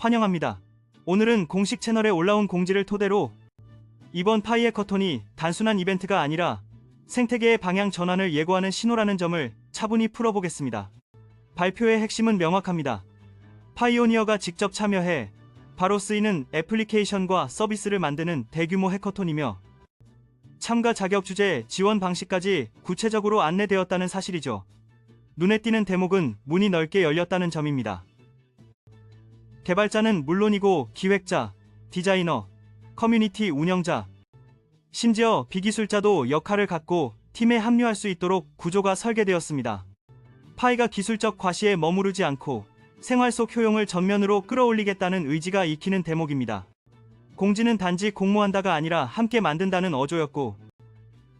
환영합니다. 오늘은 공식 채널에 올라온 공지를 토대로 이번 파이 해커톤이 단순한 이벤트가 아니라 생태계의 방향 전환을 예고하는 신호라는 점을 차분히 풀어보겠습니다. 발표의 핵심은 명확합니다. 파이오니어가 직접 참여해 바로 쓰이는 애플리케이션과 서비스를 만드는 대규모 해커톤이며 참가 자격 주제, 지원 방식까지 구체적으로 안내되었다는 사실이죠. 눈에 띄는 대목은 문이 넓게 열렸다는 점입니다. 개발자는 물론이고 기획자, 디자이너, 커뮤니티 운영자, 심지어 비기술자도 역할을 갖고 팀에 합류할 수 있도록 구조가 설계되었습니다. 파이가 기술적 과시에 머무르지 않고 생활 속 효용을 전면으로 끌어올리겠다는 의지가 익히는 대목입니다. 공지는 단지 공모한다가 아니라 함께 만든다는 어조였고,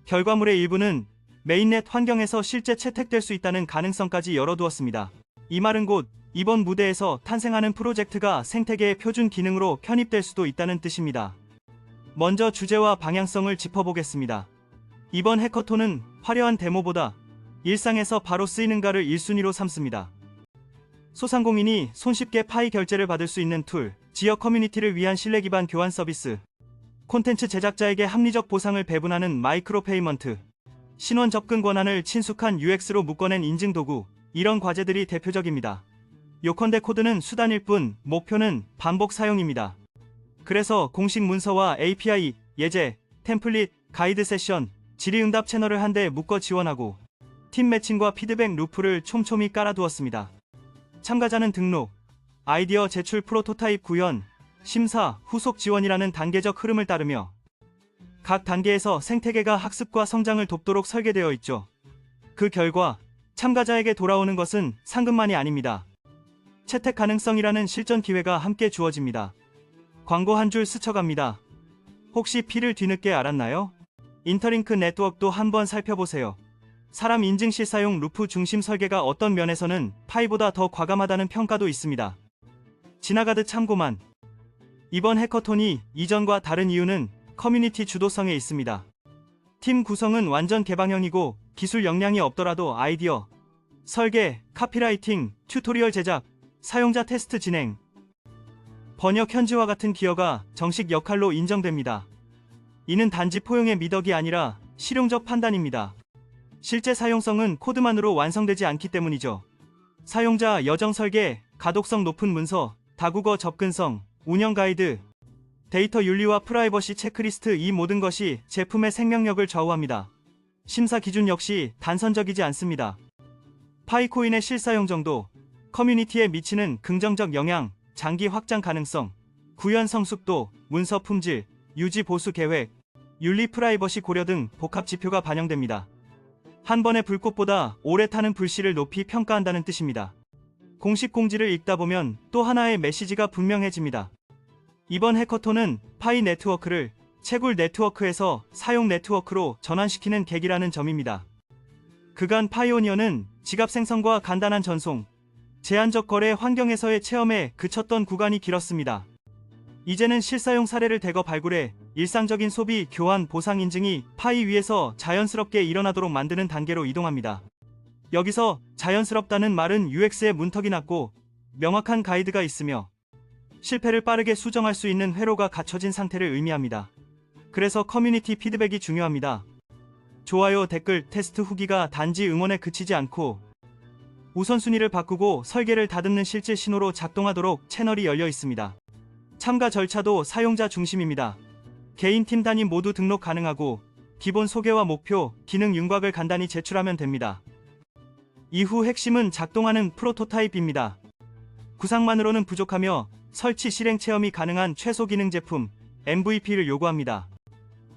결과물의 일부는 메인넷 환경에서 실제 채택될 수 있다는 가능성까지 열어두었습니다. 이 말은 곧 이번 무대에서 탄생하는 프로젝트가 생태계의 표준 기능으로 편입될 수도 있다는 뜻입니다. 먼저 주제와 방향성을 짚어보겠습니다. 이번 해커톤은 화려한 데모보다 일상에서 바로 쓰이는가를 1순위로 삼습니다. 소상공인이 손쉽게 파이 결제를 받을 수 있는 툴, 지역 커뮤니티를 위한 신뢰 기반 교환 서비스, 콘텐츠 제작자에게 합리적 보상을 배분하는 마이크로 페이먼트, 신원 접근 권한을 친숙한 UX로 묶어낸 인증 도구, 이런 과제들이 대표적입니다. 요컨대 코드는 수단일 뿐 목표는 반복 사용입니다. 그래서 공식 문서와 API, 예제, 템플릿, 가이드 세션, 질의응답 채널을 한데 묶어 지원하고 팀 매칭과 피드백 루프를 촘촘히 깔아두었습니다. 참가자는 등록, 아이디어 제출, 프로토타입 구현, 심사, 후속 지원이라는 단계적 흐름을 따르며 각 단계에서 생태계가 학습과 성장을 돕도록 설계되어 있죠. 그 결과 참가자에게 돌아오는 것은 상금만이 아닙니다. 채택 가능성이라는 실전 기회가 함께 주어집니다. 광고 한 줄 스쳐갑니다. 혹시 피를 뒤늦게 알았나요? 인터링크 네트워크도 한번 살펴보세요. 사람 인증 시 사용 루프 중심 설계가 어떤 면에서는 파이보다 더 과감하다는 평가도 있습니다. 지나가듯 참고만. 이번 해커톤이 이전과 다른 이유는 커뮤니티 주도성에 있습니다. 팀 구성은 완전 개방형이고 기술 역량이 없더라도 아이디어, 설계, 카피라이팅, 튜토리얼 제작, 사용자 테스트 진행, 번역 현지화 같은 기여가 정식 역할로 인정됩니다. 이는 단지 포용의 미덕이 아니라 실용적 판단입니다. 실제 사용성은 코드만으로 완성되지 않기 때문이죠. 사용자 여정 설계, 가독성 높은 문서, 다국어 접근성, 운영 가이드, 데이터 윤리와 프라이버시 체크리스트, 이 모든 것이 제품의 생명력을 좌우합니다. 심사 기준 역시 단선적이지 않습니다. 파이코인의 실사용 정도, 커뮤니티에 미치는 긍정적 영향, 장기 확장 가능성, 구현 성숙도, 문서 품질, 유지 보수 계획, 윤리 프라이버시 고려 등 복합 지표가 반영됩니다. 한 번의 불꽃보다 오래 타는 불씨를 높이 평가한다는 뜻입니다. 공식 공지를 읽다 보면 또 하나의 메시지가 분명해집니다. 이번 해커톤은 파이 네트워크를 채굴 네트워크에서 사용 네트워크로 전환시키는 계기라는 점입니다. 그간 파이오니어는 지갑 생성과 간단한 전송, 제한적 거래 환경에서의 체험에 그쳤던 구간이 길었습니다. 이제는 실사용 사례를 대거 발굴해 일상적인 소비, 교환, 보상 인증이 파이 위에서 자연스럽게 일어나도록 만드는 단계로 이동합니다. 여기서 자연스럽다는 말은 UX에 문턱이 낮고 명확한 가이드가 있으며 실패를 빠르게 수정할 수 있는 회로가 갖춰진 상태를 의미합니다. 그래서 커뮤니티 피드백이 중요합니다. 좋아요, 댓글, 테스트 후기가 단지 응원에 그치지 않고 우선순위를 바꾸고 설계를 다듬는 실제 신호로 작동하도록 채널이 열려 있습니다. 참가 절차도 사용자 중심입니다. 개인, 팀 단위 모두 등록 가능하고 기본 소개와 목표, 기능 윤곽을 간단히 제출하면 됩니다. 이후 핵심은 작동하는 프로토타입입니다. 구상만으로는 부족하며 설치 실행 체험이 가능한 최소 기능 제품 MVP를 요구합니다.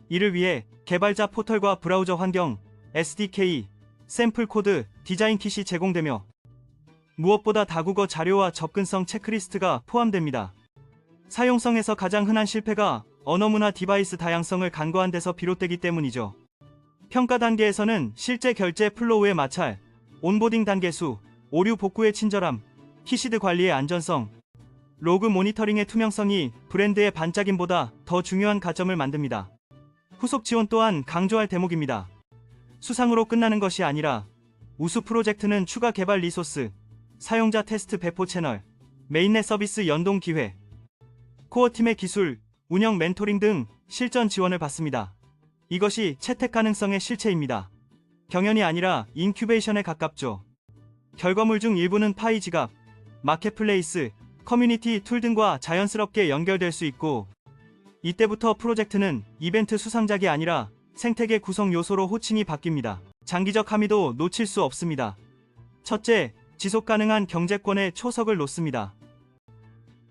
이를 위해 개발자 포털과 브라우저 환경, SDK, 샘플 코드, 디자인 킷이 제공되며 무엇보다 다국어 자료와 접근성 체크리스트가 포함됩니다. 사용성에서 가장 흔한 실패가 언어문화 디바이스 다양성을 간과한 데서 비롯되기 때문이죠. 평가 단계에서는 실제 결제 플로우의 마찰, 온보딩 단계 수, 오류 복구의 친절함, 키시드 관리의 안전성, 로그 모니터링의 투명성이 브랜드의 반짝임보다 더 중요한 가점을 만듭니다. 후속 지원 또한 강조할 대목입니다. 수상으로 끝나는 것이 아니라 우수 프로젝트는 추가 개발 리소스, 사용자 테스트 배포 채널, 메인넷 서비스 연동 기회, 코어팀의 기술, 운영 멘토링 등 실전 지원을 받습니다. 이것이 채택 가능성의 실체입니다. 경연이 아니라 인큐베이션에 가깝죠. 결과물 중 일부는 파이 지갑, 마켓플레이스, 커뮤니티 툴 등과 자연스럽게 연결될 수 있고, 이때부터 프로젝트는 이벤트 수상작이 아니라 생태계 구성 요소로 호칭이 바뀝니다. 장기적 함의도 놓칠 수 없습니다. 첫째, 지속 가능한 경제권의 초석을 놓습니다.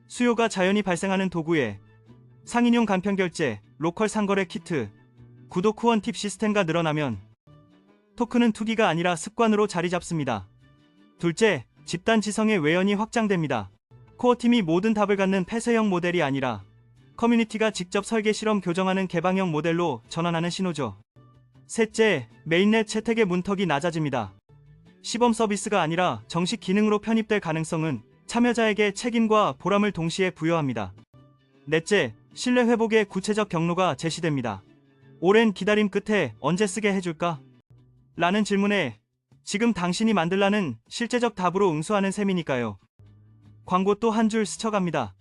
수요가 자연히 발생하는 도구에 상인용 간편결제, 로컬 상거래 키트, 구독 후원 팁 시스템가 늘어나면 토큰은 투기가 아니라 습관으로 자리 잡습니다. 둘째, 집단 지성의 외연이 확장됩니다. 코어팀이 모든 답을 갖는 폐쇄형 모델이 아니라 커뮤니티가 직접 설계 실험 교정하는 개방형 모델로 전환하는 신호죠. 셋째, 메인넷 채택의 문턱이 낮아집니다. 시범 서비스가 아니라 정식 기능으로 편입될 가능성은 참여자에게 책임과 보람을 동시에 부여합니다. 넷째, 신뢰 회복의 구체적 경로가 제시됩니다. 오랜 기다림 끝에 언제 쓰게 해줄까? 라는 질문에 지금 당신이 만들라는 실제적 답으로 응수하는 셈이니까요. 광고 또 한 줄 스쳐갑니다.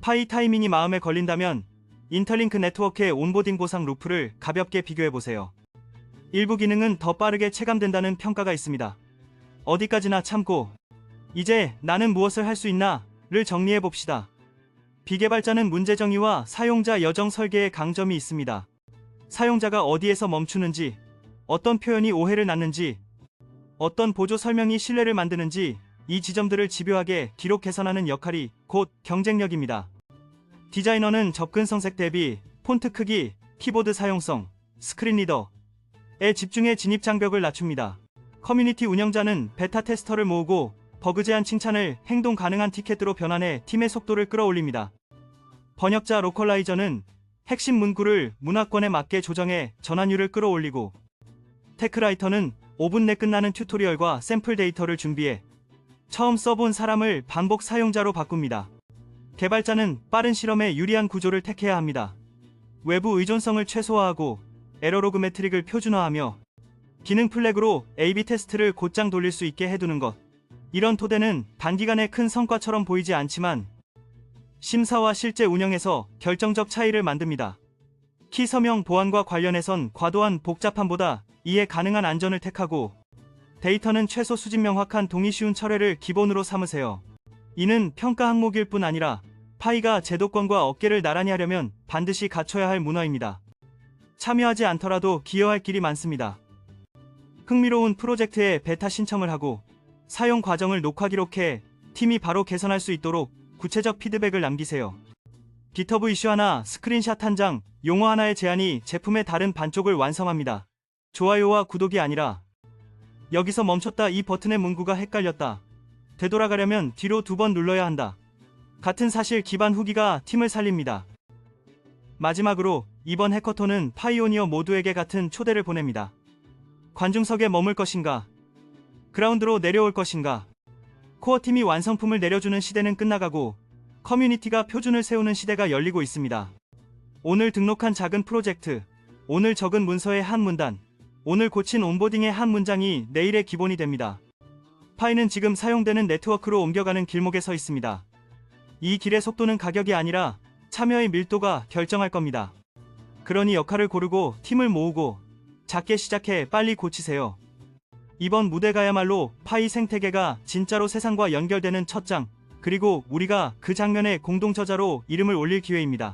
파이 타이밍이 마음에 걸린다면 인터링크 네트워크의 온보딩 보상 루프를 가볍게 비교해보세요. 일부 기능은 더 빠르게 체감된다는 평가가 있습니다. 어디까지나 참고 이제 나는 무엇을 할 수 있나를 정리해봅시다. 비개발자는 문제 정의와 사용자 여정 설계에 강점이 있습니다. 사용자가 어디에서 멈추는지, 어떤 표현이 오해를 낳는지, 어떤 보조 설명이 신뢰를 만드는지 이 지점들을 집요하게 기록 개선하는 역할이 곧 경쟁력입니다. 디자이너는 접근성색 대비 폰트 크기, 키보드 사용성, 스크린 리더에 집중해 진입 장벽을 낮춥니다. 커뮤니티 운영자는 베타 테스터를 모으고 버그 제한 칭찬을 행동 가능한 티켓으로 변환해 팀의 속도를 끌어올립니다. 번역자 로컬라이저는 핵심 문구를 문화권에 맞게 조정해 전환율을 끌어올리고, 테크라이터는 5분 내 끝나는 튜토리얼과 샘플 데이터를 준비해 처음 써본 사람을 반복 사용자로 바꿉니다. 개발자는 빠른 실험에 유리한 구조를 택해야 합니다. 외부 의존성을 최소화하고 에러로그 매트릭을 표준화하며 기능 플래그로 A/B 테스트를 곧장 돌릴 수 있게 해두는 것. 이런 토대는 단기간에 큰 성과처럼 보이지 않지만 심사와 실제 운영에서 결정적 차이를 만듭니다. 키 서명 보안과 관련해선 과도한 복잡함보다 이해 가능한 안전을 택하고, 데이터는 최소 수집 명확한 동의 쉬운 철회를 기본으로 삼으세요. 이는 평가 항목일 뿐 아니라 파이가 제도권과 어깨를 나란히 하려면 반드시 갖춰야 할 문화입니다. 참여하지 않더라도 기여할 길이 많습니다. 흥미로운 프로젝트에 베타 신청을 하고 사용 과정을 녹화 기록해 팀이 바로 개선할 수 있도록 구체적 피드백을 남기세요. GitHub 이슈 하나, 스크린샷 한 장, 용어 하나의 제안이 제품의 다른 반쪽을 완성합니다. 좋아요와 구독이 아니라 여기서 멈췄다, 이 버튼의 문구가 헷갈렸다, 되돌아가려면 뒤로 2번 눌러야 한다 같은 사실 기반 후기가 팀을 살립니다. 마지막으로 이번 해커톤은 파이오니어 모두에게 같은 초대를 보냅니다. 관중석에 머물 것인가? 그라운드로 내려올 것인가? 코어팀이 완성품을 내려주는 시대는 끝나가고 커뮤니티가 표준을 세우는 시대가 열리고 있습니다. 오늘 등록한 작은 프로젝트, 오늘 적은 문서의 한 문단, 오늘 고친 온보딩의 한 문장이 내일의 기본이 됩니다. 파이는 지금 사용되는 네트워크로 옮겨가는 길목에 서 있습니다. 이 길의 속도는 가격이 아니라 참여의 밀도가 결정할 겁니다. 그러니 역할을 고르고 팀을 모으고 작게 시작해 빨리 고치세요. 이번 무대가야말로 파이 생태계가 진짜로 세상과 연결되는 첫 장, 그리고 우리가 그 장면의 공동 저자로 이름을 올릴 기회입니다.